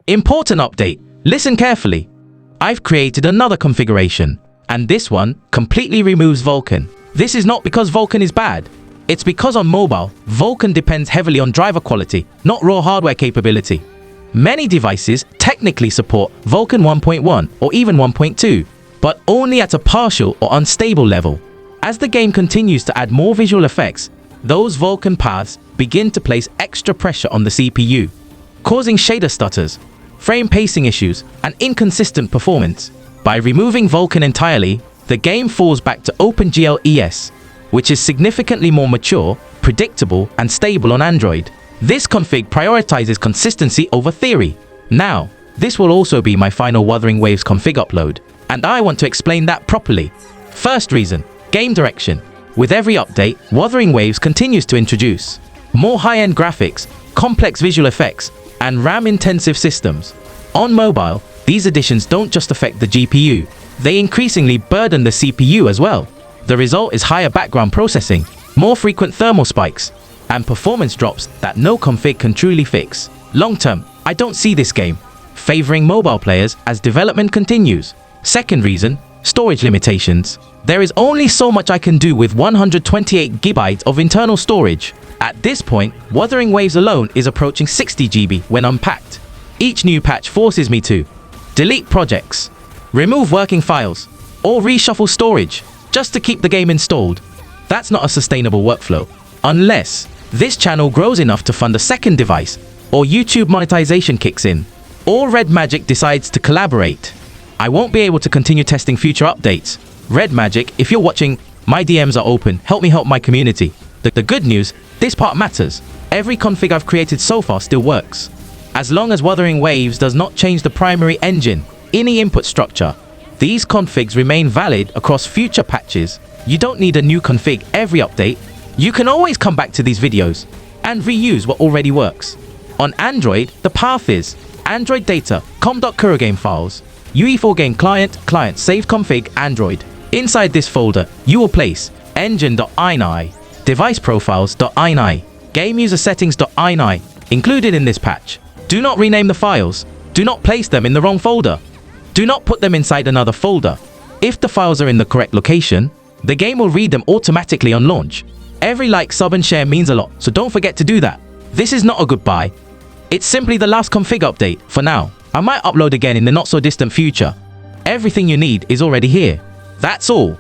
Important update. Listen carefully. I've created another configuration, and this one completely removes Vulkan. This is not because Vulkan is bad. It's because on mobile, Vulkan depends heavily on driver quality, not raw hardware capability. Many devices technically support Vulkan 1.1 or even 1.2, but only at a partial or unstable level. As the game continues to add more visual effects, those Vulkan paths begin to place extra pressure on the CPU, causing shader stutters, frame pacing issues, and inconsistent performance. By removing Vulkan entirely, the game falls back to OpenGL-ES, which is significantly more mature, predictable, and stable on Android. This config prioritizes consistency over theory. Now, this will also be my final Wuthering Waves config upload, and I want to explain that properly. First reason, game direction. With every update, Wuthering Waves continues to introduce more high-end graphics, complex visual effects, and RAM-intensive systems. On mobile, these additions don't just affect the GPU, they increasingly burden the CPU as well. The result is higher background processing, more frequent thermal spikes, and performance drops that no config can truly fix. Long term, I don't see this game favoring mobile players as development continues. Second reason, storage limitations. There is only so much I can do with 128 GB of internal storage. At this point, Wuthering Waves alone is approaching 60 GB when unpacked. Each new patch forces me to delete projects, remove working files, or reshuffle storage just to keep the game installed. That's not a sustainable workflow. Unless this channel grows enough to fund a second device, or YouTube monetization kicks in, or 𝗪𝘃𝗲𝗀 decides to collaborate, I won't be able to continue testing future updates. 𝗪𝘃𝗲𝗀, if you're watching, my DMs are open. Help me help my community. The good news, this part matters. Every config I've created so far still works. As long as Wuthering Waves does not change the primary engine, any input structure, these configs remain valid across future patches. You don't need a new config every update. You can always come back to these videos and reuse what already works. On Android, the path is Android data, 𝗪𝘂𝗫𝗀𝗀 files, 𝗪𝘂𝗫𝗀𝗀 client save config Android. Inside this folder, you will place engine.ini, device profiles.ini, game user settings.ini, included in this patch. Do not rename the files. Do not place them in the wrong folder. Do not put them inside another folder. If the files are in the correct location, the game will read them automatically on launch. Every like, sub, and share means a lot, so don't forget to do that. This is not a goodbye. It's simply the last config update for now. I might upload again in the not so distant future. Everything you need is already here. That's all.